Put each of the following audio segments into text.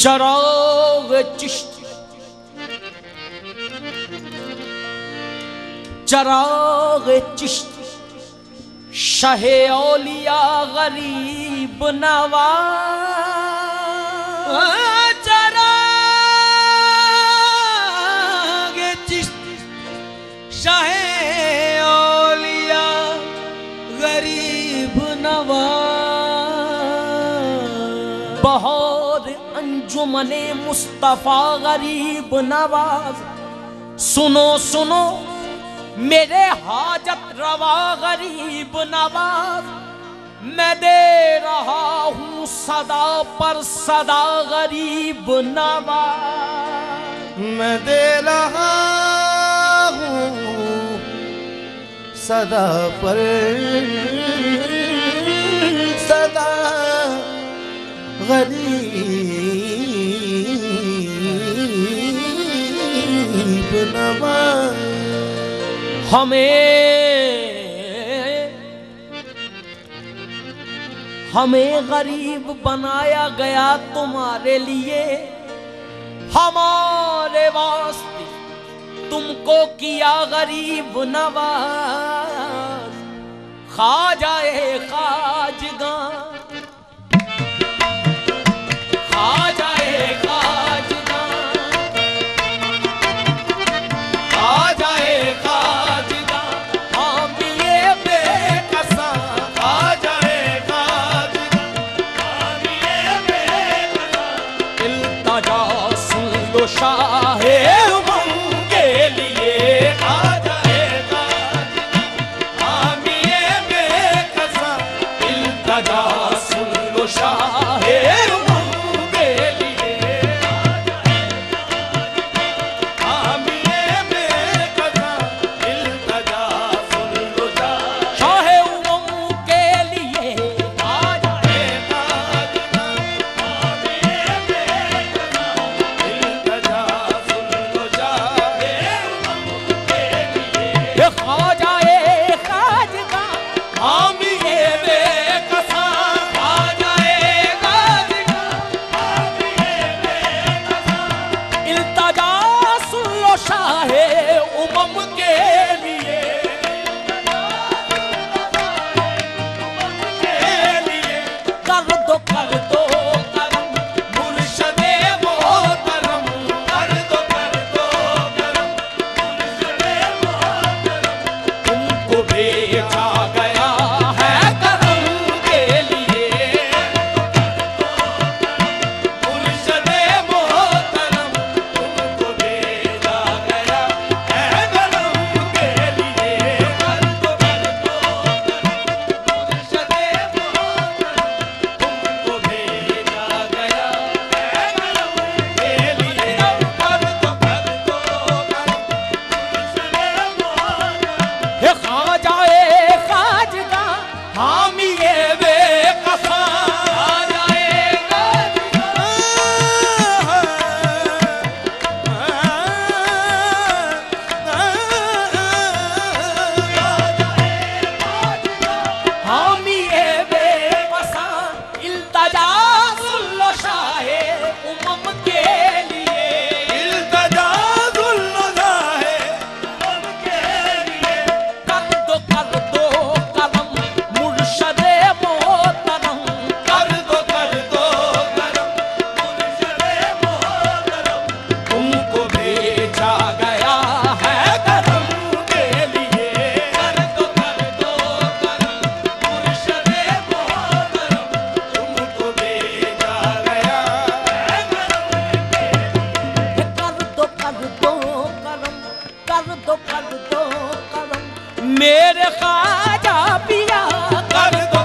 चराग चिश्ती, चराग चिश्ती शाहे औलिया गरीब नवाज। चराग चिश्ती शाहे औलिया गरीब नवाज। बहुत अंजुमने मुस्तफा गरीब नवाज। सुनो सुनो मेरे हाजत रवा गरीब नवाज। मैं दे रहा हूँ सदा पर सदा गरीब नवाज। मैं दे रहा हूँ सदा पर सदा गरीब नवाज। हमें गरीब बनाया गया तुम्हारे लिए, हमारे वास्ते तुमको किया गरीब नवाज। ख्वाजाए खाजगां, ख्वाजाए खाजगां, ख्वाजाए खाजगां, हामिए बेकसा। ख्वाजाए खाजगां, हामिए बेकसा। इल्तिजा सुन लो शाहे उमंग के लिए। ख्वाजाए खाजगां, हामिए बेकसा। इल्तिजा सुन लो शाहे मेरे ख्वाजा पिया कर दो करम। मेरे ख्वाजा पिया कर दो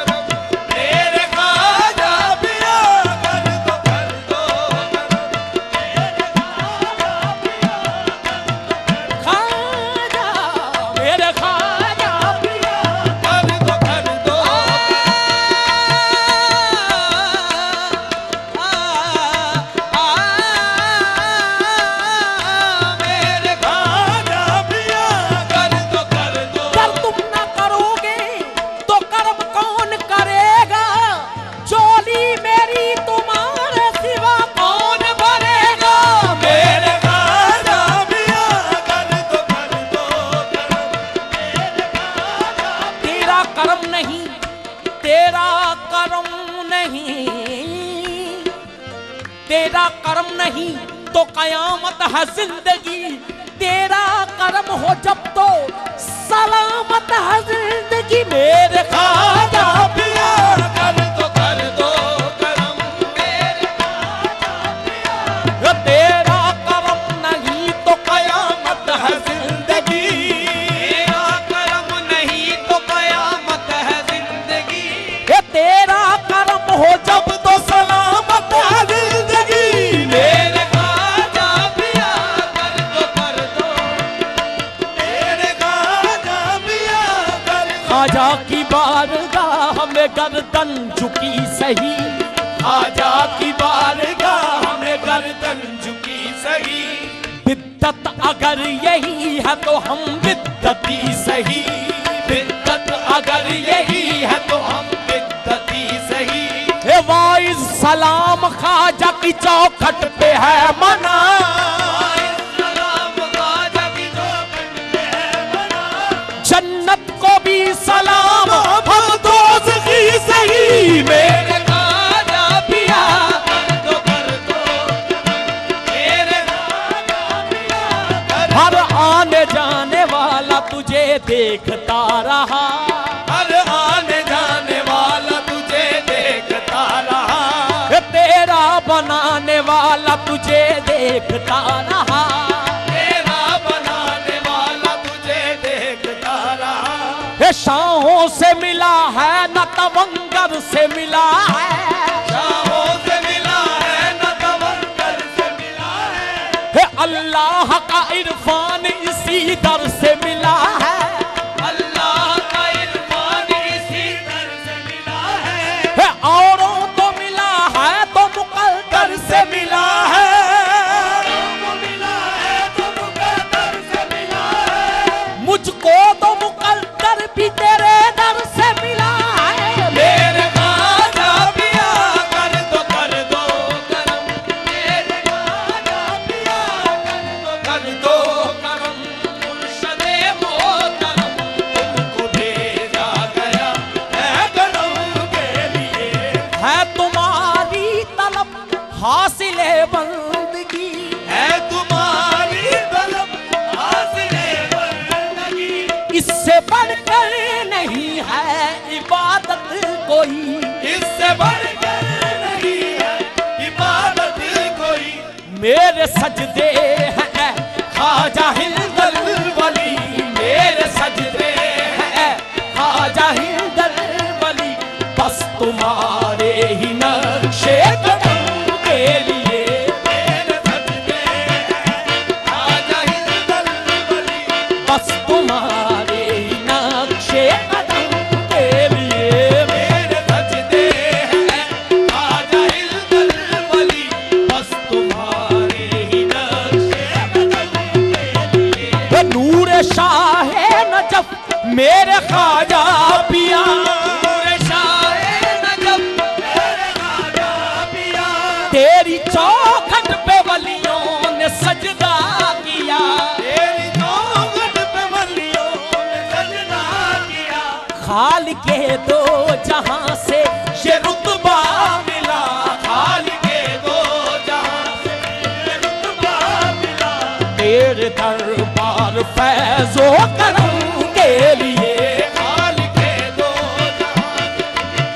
करम। मेरे ख्वाजा पिया ख्वाजा मेरे ख्वाजा पिया कर दो मेरे ख्वाजा पिया कर दो नहीं, तेरा करम नहीं, तेरा करम नहीं तो कयामत है जिंदगी, तेरा करम हो जब तो सलामत है जिंदगी। मेरे ख्वाजा पिया कर दो करम, मेरे ख्वाजा पिया, तेरा करम नहीं तो कयामत है जिंदगी, तेरा करम नहीं तो कयामत है जिंदगी, तेरा करम हो जब तो सलामत है जिंदगी। मेरे ख्वाजा पिया कर दो, मेरे ख्वाजा पिया कर दो। ख्वाजा की बारगाह में गर्दन झुकी सही, ख्वाजा की बारगाह में गर्दन झुकी सही, बिद्दत अगर यही है तो हम बिद्दती सही, बिद्दत अगर यही है तो हम बिद्दती सही। हे वाइज सलाम ख्वाजा की चौखट पे है मना, सलाम ख्वाजा की चौखट पे है मना, जन्नत को भी सलाम हम दोज़खी सही। मेरे ख्वाजा पिया कर दो, मेरे ख्वाजा पिया, हर आने जाने वाला तुझे देखता रहा, हर आने जाने वाला तुझे देखता रहा, तेरा बनाने वाला तुझे देखता रहा, तेरा बनाने वाला तुझे देखता रहा। शाहों से मिला है न तवंगर से मिला है, शाहों से मिला है न तवंगर से मिला है, अल्लाह का इरफान इसी दर से मिला है, अल्लाह का इरफान इसी दर से मिला है, औरों तो मिला है तो मुक़द्दर से मिला है, मिला है तो मुक़द्दर से मिला है, मुझको तो मुक़द्दर भी तेरे दर से मिला है। मेरे ख्वाजा पिया कर दो करम, मेरे ख्वाजा पिया कर दो करम, मुर्शदे मोहतरम तुमको भेजा गया है करम के लिए, है तुम्हारी तलब हासिले बंदगी, है तुम्हारी तलब हासिले बंदगी, इससे बढ़कर नहीं है इबादत कोई, इससे बढ़कर नहीं है इबादत कोई। मेरे सजदे हैं ख्वाजा हिंदल वली, मेरे सजदे हैं ख्वाजा हिंदल वली, बस तुम्हारे ही नक्शे कदम के लिए, मेरे सजदे हैं ख्वाजा हिंदल वली, बस तुम्हारे ही नक्शे कदम के लिए, मेरे सजदे हैं ख्वाजा हिंदल वली, बस तुम्हारे ही नक्शे कदम के लिए। नूर शाह नजफ मेरे ख्वाजा पिया, नूर शाह नजफ मेरे ख्वाजा पिया, तेरी चौखट पे वलियों ने सजदा किया, तेरी चौखट पे वलियों ने सजदा किया, खालिके दो जहां से ये रुतबा मिला, खालिके दो जहां से ये रुतबा मिला, तेरे दरबार फैज़ो करम के लिए, खालिके दो जहां से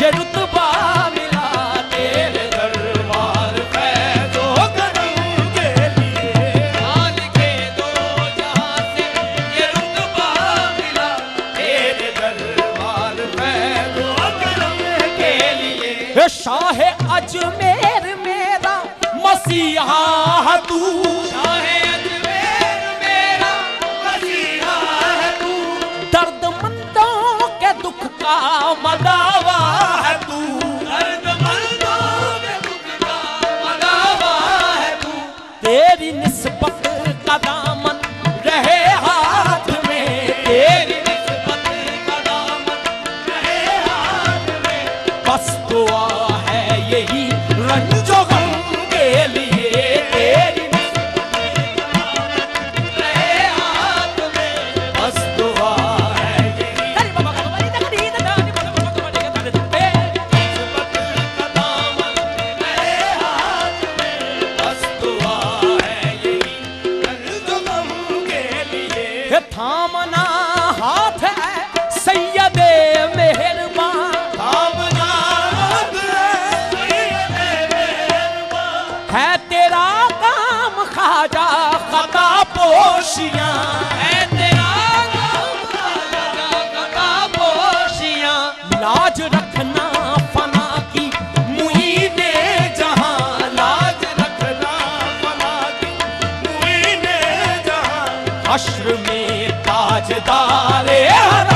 ये रुतबा मिला, तेरे दरबार फैज़ो करम के लिए, खालिके दो जहां से ये रुतबा मिला, तेरे दरबार फैज़ो करम के लिए। शाह अजमेर मेरा मसीहा है तू, शाह अजमेर मेरा मसीहा है तू, दर्दमंदों के दुख का मदावा है तू, दर्दमंदों के दुख का मदावा है तू, तेरी निस्बत का दामन रहे हाथ में, तेरी निस्बत का दामन रहे हाथ में, बस दुआ है यही रंजो गम के लिए, तेरी रहे हाथ में, बस दुआ है यही। पोशियां है तेरा पोशियां लाज रखना फना की मुईने जहां लाज रखना फना की मुईने जहां हश्र में ताजदारे हरा